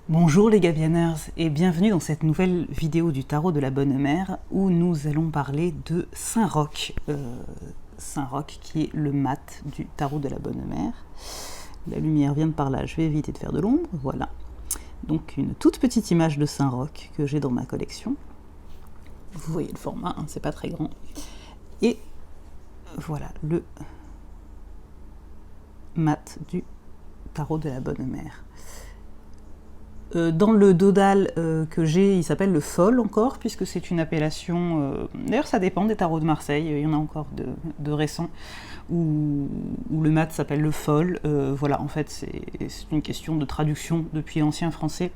Bonjour les Gabianers et bienvenue dans cette nouvelle vidéo du tarot de la Bonne Mère où nous allons parler de Saint-Roch. Saint-Roch qui est le mat du tarot de la Bonne Mère. La lumière vient de par là, je vais éviter de faire de l'ombre, voilà. Donc une toute petite image de Saint-Roch que j'ai dans ma collection. Vous voyez le format, hein, c'est pas très grand. Et voilà le mat du tarot de la Bonne Mère. Dans le dodal que j'ai, il s'appelle le fol encore, puisque c'est une appellation... D'ailleurs, ça dépend des tarots de Marseille, il y en a encore de récents, où le mat s'appelle le fol. Voilà, en fait, c'est une question de traduction depuis l'ancien français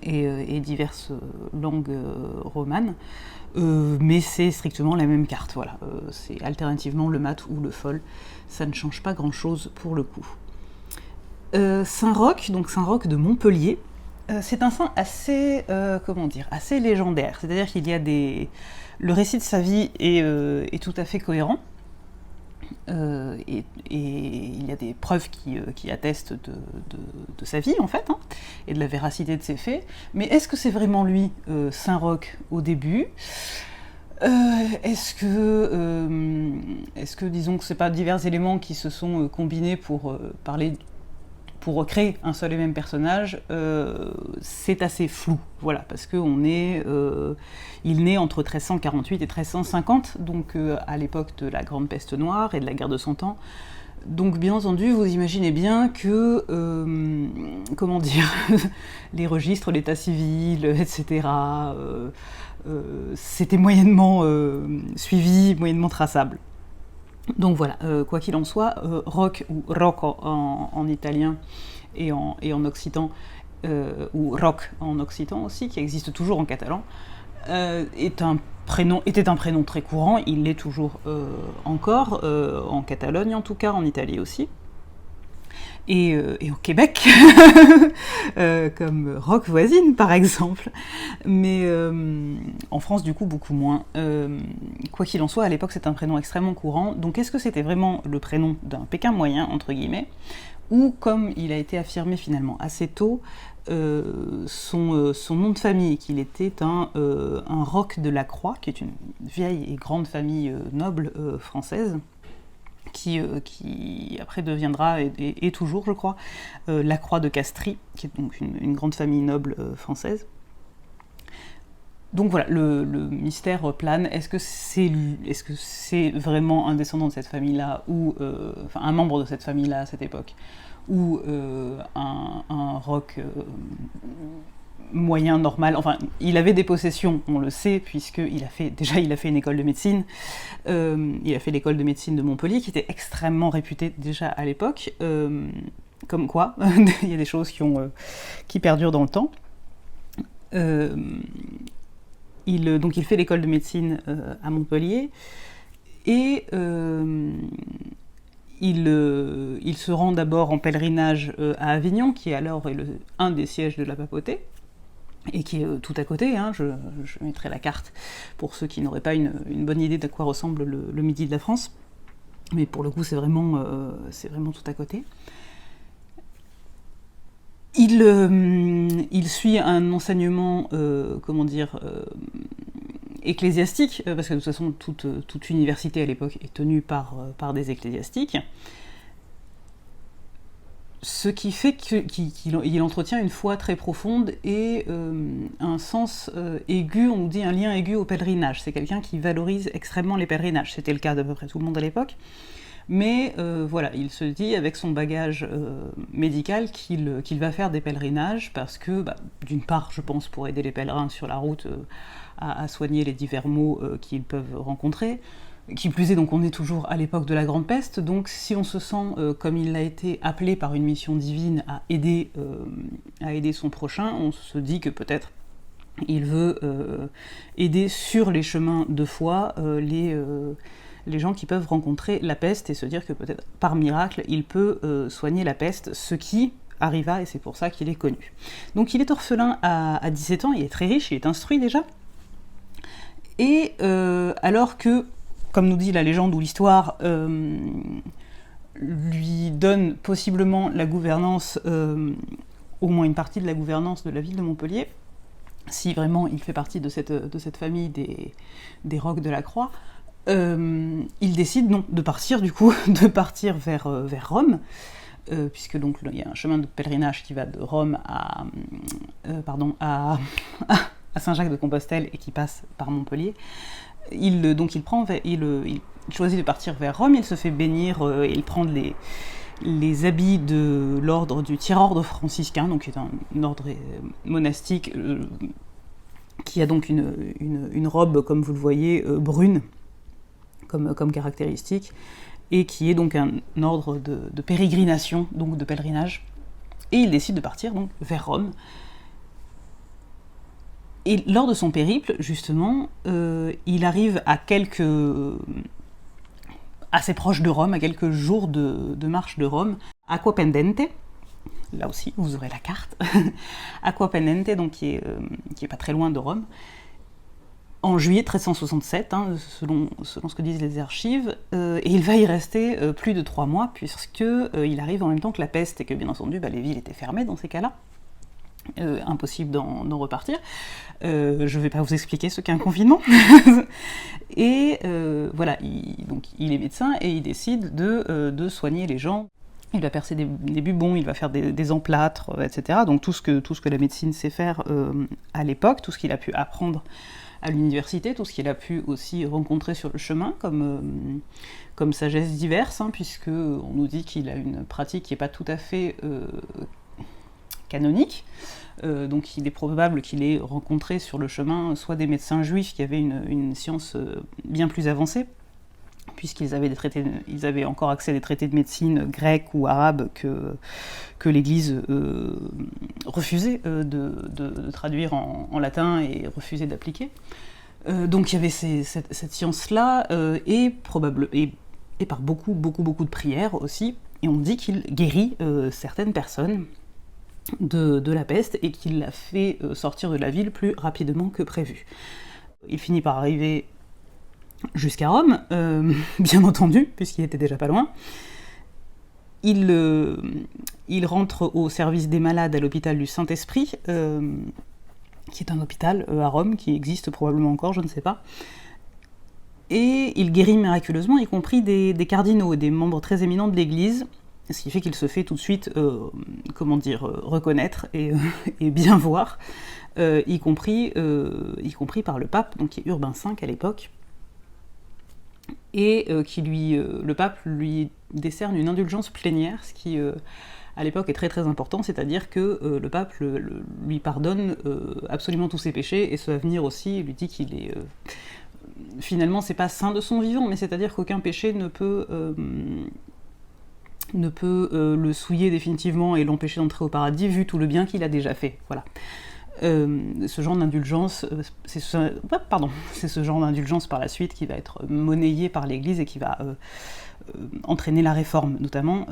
et diverses langues romanes. Mais c'est strictement la même carte, voilà. C'est alternativement le mat ou le fol. Ça ne change pas grand-chose pour le coup. Saint-Roch, donc Saint-Roch de Montpellier, c'est un saint assez, assez légendaire. C'est-à-dire qu'il y a le récit de sa vie est tout à fait cohérent. Et il y a des preuves qui attestent de sa vie, en fait, hein, et de la véracité de ses faits. Mais est-ce que c'est vraiment lui, Saint-Roch, au début ? Est-ce que, disons que c'est pas divers éléments qui se sont combinés pour recréer un seul et même personnage, c'est assez flou, voilà, parce que il naît entre 1348 et 1350, donc à l'époque de la Grande Peste Noire et de la guerre de Cent Ans. Donc bien entendu, vous imaginez bien que, les registres, l'état civil, etc., c'était moyennement suivi, moyennement traçable. Donc voilà, quoi qu'il en soit, roc ou rocco en italien et en occitan, ou roc en occitan aussi, qui existe toujours en catalan, était un prénom très courant, il l'est toujours encore, en Catalogne en tout cas, en Italie aussi. Et au Québec, comme Roch voisine par exemple, mais en France du coup beaucoup moins. Quoi qu'il en soit, à l'époque c'est un prénom extrêmement courant, donc est-ce que c'était vraiment le prénom d'un Pékin moyen, entre guillemets, ou comme il a été affirmé finalement assez tôt, son nom de famille, qu'il était un Roch de la Croix, qui est une vieille et grande famille noble française, qui après deviendra, et toujours je crois, la Croix de Castries, qui est donc une grande famille noble française. Donc voilà, le mystère plane. Est-ce que c'est vraiment un descendant de cette famille-là, ou un membre de cette famille-là à cette époque, ou un Roch moyen, normal, enfin, il avait des possessions, on le sait, puisqu'il a fait une école de médecine, il a fait l'école de médecine de Montpellier, qui était extrêmement réputée déjà à l'époque, comme quoi, il y a des choses qui perdurent dans le temps. Donc il fait l'école de médecine à Montpellier, et il se rend d'abord en pèlerinage à Avignon, qui alors est un des sièges de la papauté, et qui est tout à côté, hein, je mettrai la carte pour ceux qui n'auraient pas une bonne idée de quoi ressemble le midi de la France, mais pour le coup c'est vraiment tout à côté. Il suit un enseignement, ecclésiastique, parce que de toute façon toute université à l'époque est tenue par des ecclésiastiques, ce qui fait qu'il entretient une foi très profonde et un sens aigu, on nous dit un lien aigu au pèlerinage. C'est quelqu'un qui valorise extrêmement les pèlerinages, c'était le cas d'à peu près tout le monde à l'époque, mais voilà, il se dit avec son bagage médical qu'il va faire des pèlerinages parce que, d'une part, je pense, pour aider les pèlerins sur la route à soigner les divers maux qu'ils peuvent rencontrer. Qui plus est, donc on est toujours à l'époque de la Grande Peste, donc si on se sent, comme il a été appelé par une mission divine, à aider son prochain, on se dit que peut-être il veut aider sur les chemins de foi les gens qui peuvent rencontrer la peste et se dire que peut-être par miracle il peut soigner la peste, ce qui arriva et c'est pour ça qu'il est connu. Donc il est orphelin à 17 ans, il est très riche, il est instruit déjà, et alors que comme nous dit la légende ou l'histoire, lui donne possiblement la gouvernance, au moins une partie de la gouvernance de la ville de Montpellier, si vraiment il fait partie de cette famille des Rocs de la Croix. Il décide donc de partir vers Rome, puisque donc il y a un chemin de pèlerinage qui va de Rome à Saint-Jacques de Compostelle et qui passe par Montpellier. Il choisit de partir vers Rome, il se fait bénir, il prend les habits de l'ordre du tiers-ordre franciscain, donc qui est un ordre monastique qui a donc une robe, comme vous le voyez, brune, comme caractéristique, et qui est donc un ordre de pérégrination, donc de pèlerinage. Et il décide de partir donc vers Rome. Et lors de son périple, justement, il arrive assez proche de Rome, à quelques jours de marche de Rome, Acquapendente. Là aussi, vous aurez la carte. Acquapendente, donc qui est pas très loin de Rome, en juillet 1367, selon ce que disent les archives, et il va y rester plus de 3 mois, puisqu'il arrive en même temps que la peste, et que bien entendu, les villes étaient fermées dans ces cas-là. Impossible d'en repartir. Je ne vais pas vous expliquer ce qu'est un confinement. Et voilà, il est médecin et il décide de soigner les gens. Il va percer des bubons, il va faire des emplâtres, etc. Donc tout ce que la médecine sait faire à l'époque, tout ce qu'il a pu apprendre à l'université, tout ce qu'il a pu aussi rencontrer sur le chemin, comme sagesses diverses, puisque on nous dit qu'il a une pratique qui n'est pas tout à fait canonique. Donc il est probable qu'il ait rencontré sur le chemin soit des médecins juifs qui avaient une science bien plus avancée, puisqu'ils avaient encore accès à des traités de médecine grecs ou arabes que l'Église refusait de traduire en latin et refusait d'appliquer. Donc il y avait cette science-là, et par beaucoup de prières aussi, et on dit qu'il guérit certaines personnes de la peste et qu'il la fait sortir de la ville plus rapidement que prévu. Il finit par arriver jusqu'à Rome, bien entendu, puisqu'il était déjà pas loin. Il rentre au service des malades à l'hôpital du Saint-Esprit, qui est un hôpital à Rome, qui existe probablement encore, je ne sais pas. Et il guérit miraculeusement, y compris des cardinaux et des membres très éminents de l'Église, ce qui fait qu'il se fait tout de suite, reconnaître et bien voir, y compris par le pape, donc qui est Urbain V à l'époque, et le pape lui décerne une indulgence plénière, ce qui à l'époque est très très important, c'est-à-dire que le pape lui pardonne absolument tous ses péchés, et ce à venir aussi, il lui dit qu'il est... finalement, c'est pas saint de son vivant, mais c'est-à-dire qu'aucun péché ne peut le souiller définitivement et l'empêcher d'entrer au paradis, vu tout le bien qu'il a déjà fait. Voilà. Ce genre d'indulgence, c'est ce genre d'indulgence par la suite qui va être monnayé par l'Église et qui va entraîner la réforme, notamment,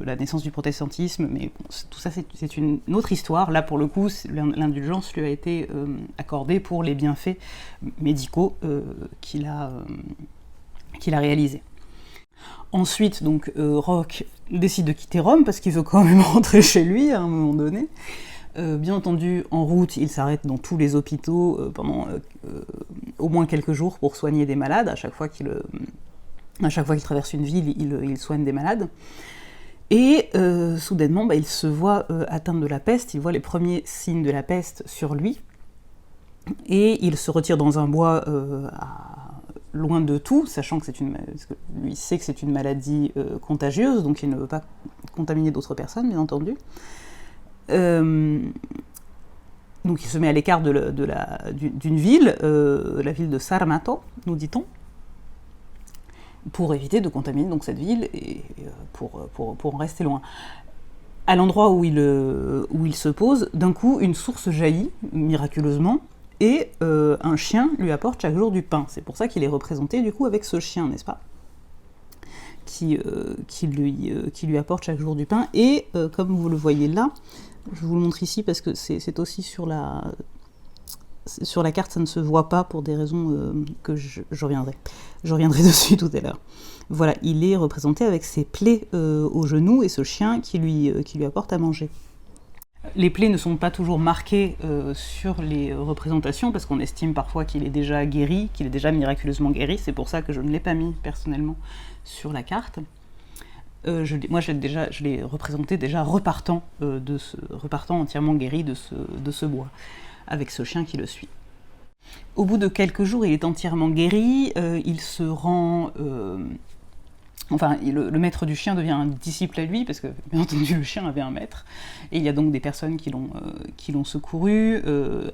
la naissance du protestantisme, mais bon, tout ça c'est une autre histoire. Là, pour le coup, l'indulgence lui a été accordée pour les bienfaits médicaux qu'il a réalisés. Ensuite, donc, Roch décide de quitter Rome parce qu'il veut quand même rentrer chez lui à un moment donné. Bien entendu, en route, il s'arrête dans tous les hôpitaux pendant au moins quelques jours pour soigner des malades. À chaque fois qu'il traverse une ville, il soigne des malades. Et soudainement, il se voit atteint de la peste, il voit les premiers signes de la peste sur lui. Et il se retire dans un bois loin de tout, sachant que lui sait que c'est une maladie contagieuse, donc il ne veut pas contaminer d'autres personnes, bien entendu. Donc il se met à l'écart d'une ville, la ville de Sarmato, nous dit-on, pour éviter de contaminer donc cette ville et pour en rester loin. À l'endroit où il se pose, d'un coup, une source jaillit miraculeusement, et un chien lui apporte chaque jour du pain. C'est pour ça qu'il est représenté du coup avec ce chien, n'est-ce pas, qui lui apporte chaque jour du pain. Et comme vous le voyez là, je vous le montre ici parce que c'est aussi sur sur la carte ça ne se voit pas pour des raisons que je reviendrai dessus tout à l'heure. Voilà, il est représenté avec ses plaies au genou et ce chien qui lui apporte à manger. Les plaies ne sont pas toujours marquées sur les représentations parce qu'on estime parfois qu'il est déjà guéri, qu'il est déjà miraculeusement guéri. C'est pour ça que je ne l'ai pas mis personnellement sur la carte. Je l'ai représenté déjà repartant entièrement guéri de ce bois, avec ce chien qui le suit. Au bout de quelques jours, il est entièrement guéri, il se rend... le maître du chien devient un disciple à lui, parce que, bien entendu, le chien avait un maître, et il y a donc des personnes qui l'ont secouru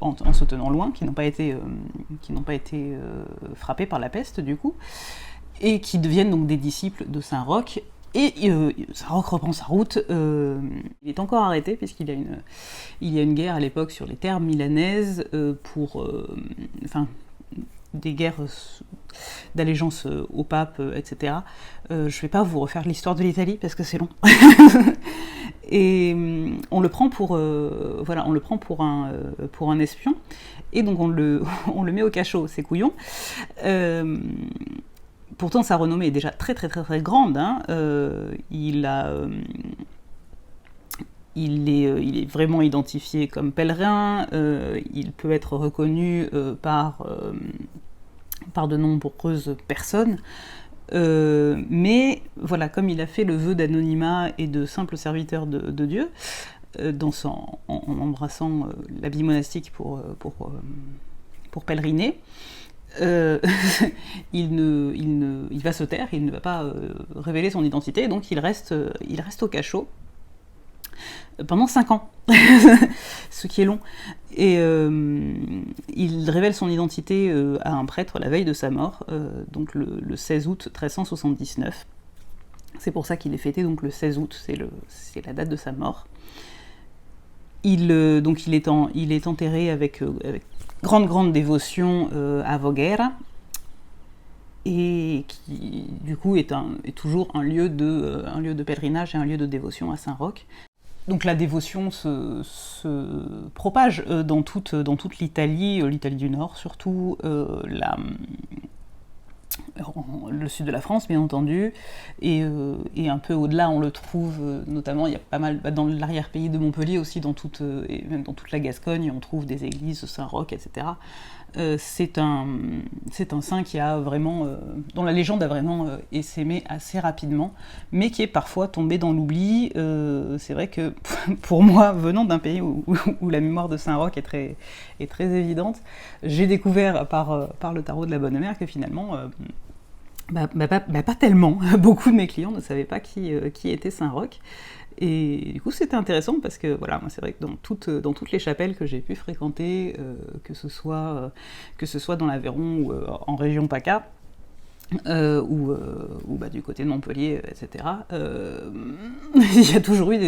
en se tenant loin, qui n'ont pas été frappées par la peste, du coup, et qui deviennent donc des disciples de Saint Roch. Et Saint Roch reprend sa route, il est encore arrêté, puisqu'il y a une guerre à l'époque sur les terres milanaises des guerres d'allégeance au pape, etc. Je ne vais pas vous refaire l'histoire de l'Italie parce que c'est long. Et on le prend pour un espion, et donc on le met au cachot, c'est couillon. Pourtant sa renommée est déjà très très très très grande. Hein. Il est vraiment identifié comme pèlerin, il peut être reconnu par de nombreuses personnes, mais voilà, comme il a fait le vœu d'anonymat et de simple serviteur de Dieu, en embrassant l'habit monastique pour pèleriner, il va se taire, il ne va pas révéler son identité, donc il reste au cachot pendant 5 ans, ce qui est long. Et il révèle son identité à un prêtre la veille de sa mort, donc le 16 août 1379. C'est pour ça qu'il est fêté donc le 16 août, c'est la date de sa mort. Il est enterré avec grande dévotion à Voghera, et qui du coup est toujours un lieu de pèlerinage et un lieu de dévotion à Saint Roch. Donc la dévotion se propage dans toute l'Italie, l'Italie du Nord surtout, le sud de la France bien entendu, et un peu au-delà on le trouve, notamment il y a pas mal dans l'arrière-pays de Montpellier aussi, et même dans toute la Gascogne on trouve des églises Saint-Roch, etc. C'est un saint qui a vraiment, dont la légende a vraiment essaimé assez rapidement, mais qui est parfois tombé dans l'oubli. C'est vrai que pour moi, venant d'un pays où la mémoire de Saint Roch est très évidente, j'ai découvert par le tarot de la Bonne Mère que finalement, pas tellement. Beaucoup de mes clients ne savaient pas qui était Saint Roch. Et du coup, c'était intéressant parce que voilà, moi, c'est vrai que dans toutes les chapelles que j'ai pu fréquenter, que ce soit dans l'Aveyron ou en région PACA, ou du côté de Montpellier, etc., il y a toujours eu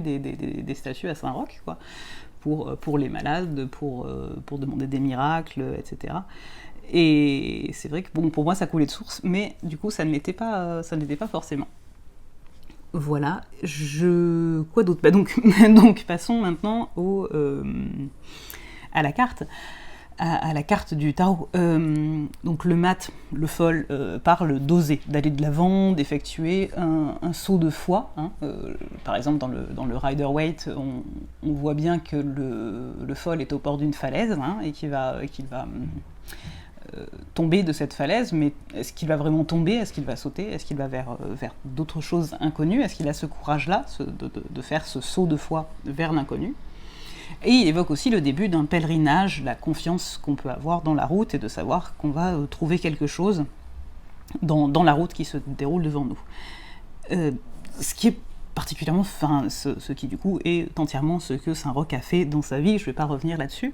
des statues à Saint Roch, quoi, pour les malades, pour demander des miracles, etc. Et c'est vrai que bon, pour moi, ça coulait de source, mais du coup, ça ne l'était pas forcément. Voilà, quoi d'autre ? Donc passons maintenant à la carte, à la carte du tarot. Donc le mat, le fol, parle d'oser, d'aller de l'avant, d'effectuer un saut de foi. Hein. Par exemple, dans le Rider-Waite, on voit bien que le fol est au bord d'une falaise, hein, et qu'il va tomber de cette falaise, mais est-ce qu'il va vraiment tomber ? Est-ce qu'il va sauter ? Est-ce qu'il va vers d'autres choses inconnues ? Est-ce qu'il a ce courage-là de faire ce saut de foi vers l'inconnu ? Et il évoque aussi le début d'un pèlerinage, la confiance qu'on peut avoir dans la route et de savoir qu'on va trouver quelque chose dans la route qui se déroule devant nous. Ce qui est particulièrement, ce qui du coup est entièrement ce que Saint Roch a fait dans sa vie, je ne vais pas revenir là-dessus.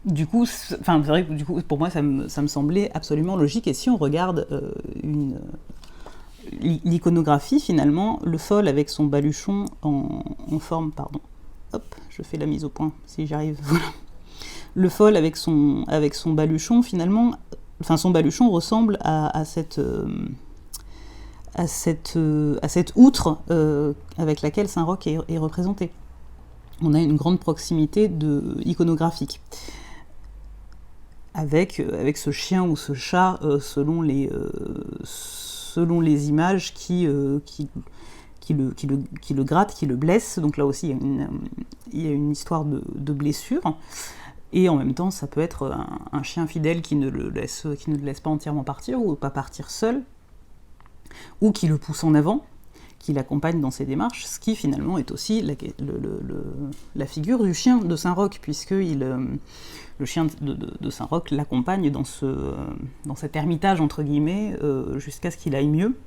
Du coup, c'est vrai que pour moi, ça me semblait absolument logique. Et si on regarde l'iconographie, finalement, le fol avec son baluchon en forme, hop, je fais la mise au point, si j'arrive, voilà. Le fol avec son baluchon, finalement, son baluchon ressemble à cette outre avec laquelle Saint Roch est représenté. on a une grande proximité iconographique. Avec ce chien ou ce chat, selon les images qui le gratte, qui le blesse. Donc là aussi, il y a une histoire de blessure. Et en même temps, ça peut être un chien fidèle qui ne le laisse pas entièrement partir, ou pas partir seul, ou qui le pousse en avant, qui l'accompagne dans ses démarches, ce qui finalement est aussi la figure du chien de Saint-Roch, puisque le chien de Saint-Roch l'accompagne dans cet ermitage, entre guillemets, jusqu'à ce qu'il aille mieux.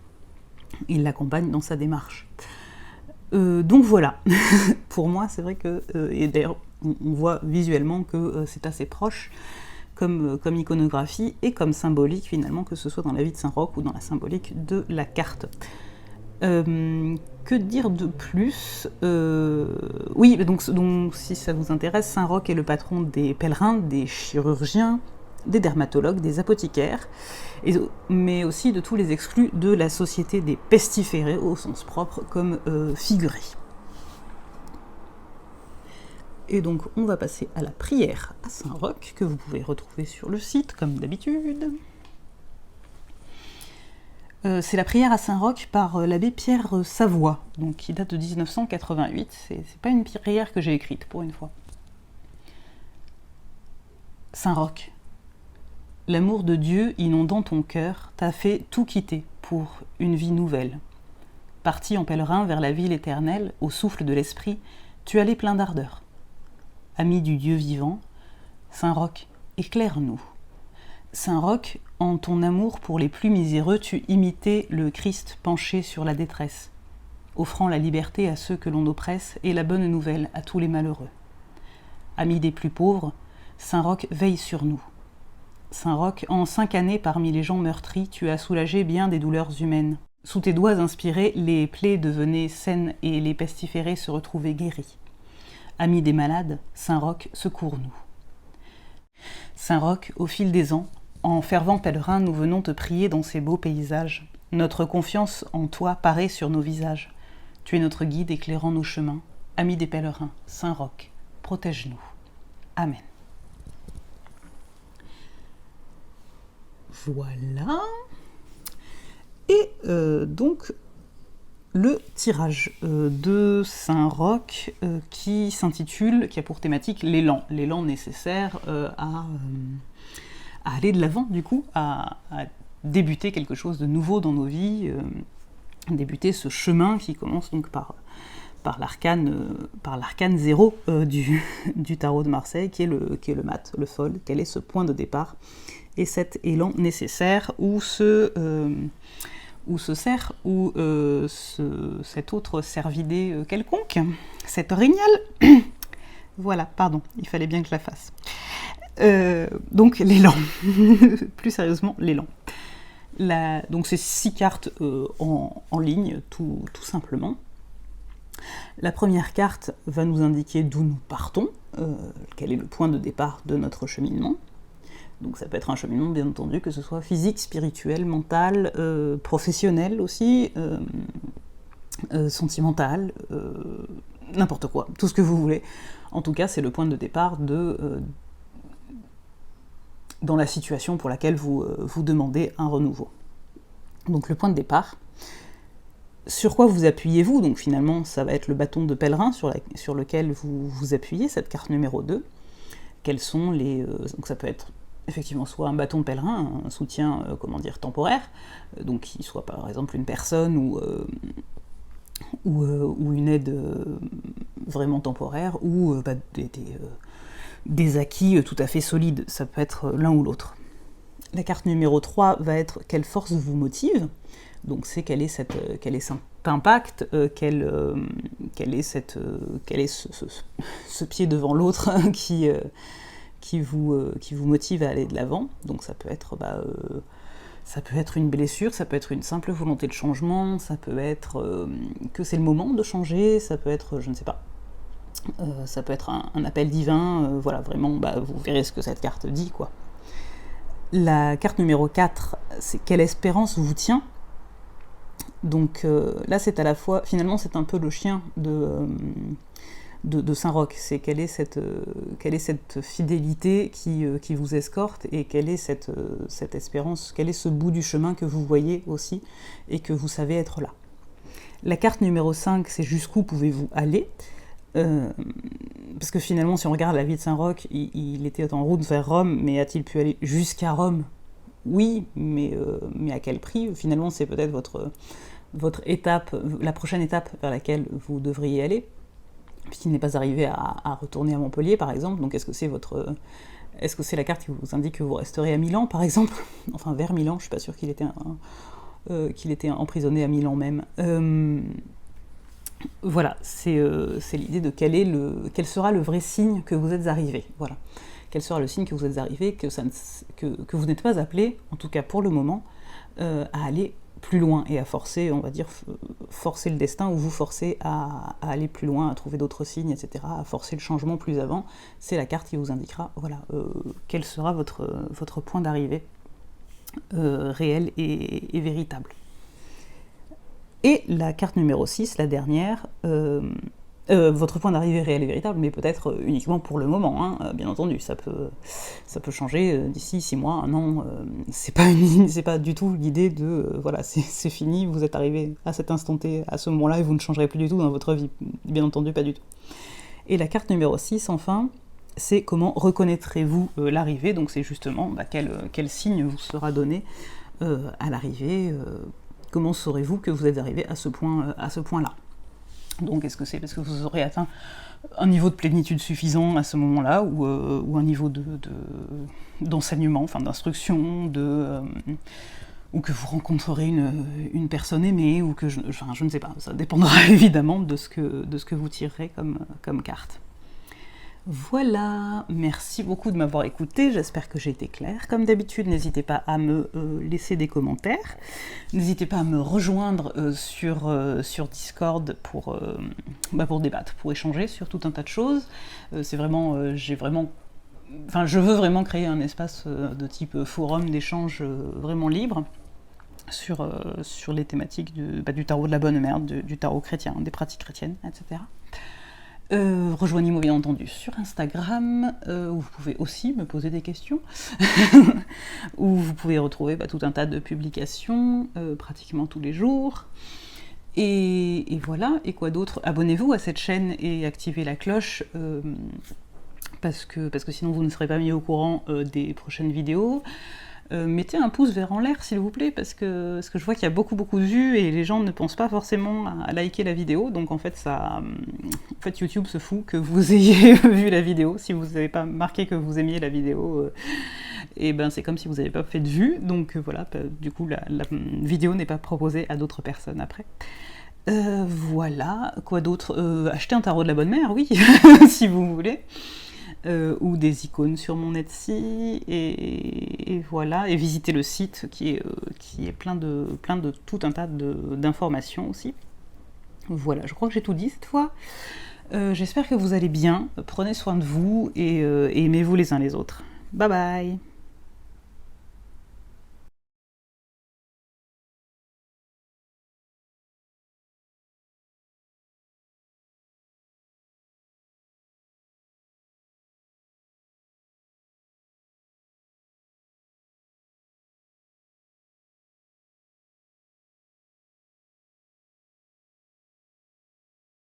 Il l'accompagne dans sa démarche. Donc voilà, pour moi c'est vrai que, et d'ailleurs on voit visuellement que c'est assez proche comme iconographie et comme symbolique finalement, que ce soit dans la vie de Saint-Roch ou dans la symbolique de la carte. Que dire de plus? Oui, donc si ça vous intéresse, Saint-Roch est le patron des pèlerins, des chirurgiens, des dermatologues, des apothicaires, mais aussi de tous les exclus de la société des pestiférés, au sens propre, comme figurés. Et donc on va passer à la prière à Saint-Roch, que vous pouvez retrouver sur le site, comme d'habitude. C'est la prière à Saint-Roch par l'abbé Pierre Savoie, donc qui date de 1988. C'est pas une prière que j'ai écrite, pour une fois. Saint-Roch, l'amour de Dieu inondant ton cœur t'a fait tout quitter pour une vie nouvelle. Parti en pèlerin vers la ville éternelle, au souffle de l'esprit, tu allais plein d'ardeur. Ami du Dieu vivant, Saint-Roch, éclaire-nous. Saint-Roch, en ton amour pour les plus miséreux, tu imitais le Christ penché sur la détresse, offrant la liberté à ceux que l'on oppresse et la bonne nouvelle à tous les malheureux. Ami des plus pauvres, Saint-Roch veille sur nous. Saint-Roch, en 5 années parmi les gens meurtris, tu as soulagé bien des douleurs humaines. Sous tes doigts inspirés, les plaies devenaient saines et les pestiférés se retrouvaient guéris. Ami des malades, Saint-Roch, secours-nous. Saint-Roch, au fil des ans, en fervent pèlerin, nous venons te prier dans ces beaux paysages. Notre confiance en toi paraît sur nos visages. Tu es notre guide éclairant nos chemins. Ami des pèlerins, Saint-Roch, protège-nous. Amen. Voilà. Et donc, le tirage de Saint-Roch qui a pour thématique l'élan nécessaire à aller de l'avant, du coup, à débuter quelque chose de nouveau dans nos vies, débuter ce chemin qui commence donc par l'arcane 0 du tarot de Marseille, qui est le mat, le sol, quel est ce point de départ, et cet élan nécessaire où cet autre cervidé quelconque, cette orignal, voilà, pardon, il fallait bien que je la fasse. Donc l'élan, plus sérieusement l'élan. Donc c'est 6 cartes en ligne, tout simplement. La première carte va nous indiquer d'où nous partons, quel est le point de départ de notre cheminement. Donc ça peut être un cheminement, bien entendu, que ce soit physique, spirituel, mental, professionnel aussi, sentimental, n'importe quoi, tout ce que vous voulez. En tout cas, c'est le point de départ dans la situation pour laquelle vous demandez un renouveau. Donc le point de départ, sur quoi vous appuyez-vous? Donc finalement, ça va être le bâton de pèlerin sur lequel vous vous appuyez, cette carte numéro 2. Quels sont donc ça peut être effectivement soit un bâton de pèlerin, un soutien temporaire, donc qui soit par exemple une personne ou une aide vraiment temporaire, ou des acquis tout à fait solides, ça peut être l'un ou l'autre. La carte numéro 3 va être quelle force vous motive, donc c'est quel est cet impact, quel est ce pied devant l'autre qui vous motive à aller de l'avant. Donc ça peut être une blessure, ça peut être une simple volonté de changement, ça peut être que c'est le moment de changer, ça peut être, je ne sais pas, ça peut être un appel divin, voilà, vraiment, vous verrez ce que cette carte dit, quoi. La carte numéro 4, c'est quelle espérance vous tient. Donc là, c'est à la fois, finalement, c'est un peu le chien de Saint-Roch. C'est quelle est cette fidélité qui vous escorte, et quelle est cette espérance, quel est ce bout du chemin que vous voyez aussi et que vous savez être là. La carte numéro 5, c'est jusqu'où pouvez-vous aller. Parce que finalement, si on regarde la vie de Saint-Roch, il était en route vers Rome, mais a-t-il pu aller jusqu'à Rome? Oui, mais à quel prix? Finalement, c'est peut-être votre étape, la prochaine étape vers laquelle vous devriez aller, puisqu'il n'est pas arrivé à retourner à Montpellier, par exemple. Donc, est-ce que c'est la carte qui vous indique que vous resterez à Milan, par exemple? Enfin, vers Milan, je suis pas sûre qu'il était emprisonné à Milan même. Voilà, c'est l'idée de quel sera le vrai signe que vous êtes arrivé. Voilà. Quel sera le signe que vous êtes arrivé, que vous n'êtes pas appelé, en tout cas pour le moment, à aller plus loin et à forcer, on va dire, forcer le destin, ou vous forcer à aller plus loin, à trouver d'autres signes, etc., à forcer le changement plus avant. C'est la carte qui vous indiquera, voilà, quel sera votre point d'arrivée réel et véritable. Et la carte numéro 6, la dernière, votre point d'arrivée réel et véritable, mais peut-être uniquement pour le moment, hein, bien entendu, ça peut changer d'ici 6 mois, 1 an, c'est pas du tout l'idée de, voilà, c'est fini, vous êtes arrivé à cet instant T, à ce moment-là, et vous ne changerez plus du tout dans votre vie, bien entendu, pas du tout. Et la carte numéro 6, enfin, c'est comment reconnaîtrez-vous l'arrivée, donc c'est justement quel signe vous sera donné à l'arrivée, comment saurez-vous que vous êtes arrivé à ce point-là. Donc est-ce que c'est parce que vous aurez atteint un niveau de plénitude suffisant à ce moment-là, ou un niveau d'enseignement, enfin d'instruction, ou que vous rencontrerez une personne aimée, ou que je ne sais pas, ça dépendra évidemment de ce que vous tirerez comme carte. Voilà, merci beaucoup de m'avoir écouté, j'espère que j'ai été claire. Comme d'habitude, n'hésitez pas à me laisser des commentaires, n'hésitez pas à me rejoindre sur Discord pour débattre, pour échanger sur tout un tas de choses. Je veux vraiment créer un espace de type forum d'échange vraiment libre sur les thématiques du tarot de la bonne mère, du tarot chrétien, des pratiques chrétiennes, etc. Rejoignez-moi bien entendu sur Instagram, où vous pouvez aussi me poser des questions, où vous pouvez retrouver tout un tas de publications, pratiquement tous les jours. Et voilà, et quoi d'autre? Abonnez-vous à cette chaîne et activez la cloche, parce que sinon vous ne serez pas mis au courant des prochaines vidéos. Mettez un pouce vert en l'air s'il vous plaît, parce que je vois qu'il y a beaucoup de vues et les gens ne pensent pas forcément à liker la vidéo, donc en fait YouTube se fout que vous ayez vu la vidéo. Si vous n'avez pas marqué que vous aimiez la vidéo, et ben c'est comme si vous n'avez pas fait de vues, donc voilà, du coup la vidéo n'est pas proposée à d'autres personnes après. Voilà, quoi d'autre? Acheter un tarot de la bonne mère, oui, si vous voulez. Ou des icônes sur mon Etsy, et voilà, et visiter le site qui est plein de tout un tas d'informations aussi. Voilà, je crois que j'ai tout dit cette fois. J'espère que vous allez bien, prenez soin de vous et aimez-vous les uns les autres. Bye bye!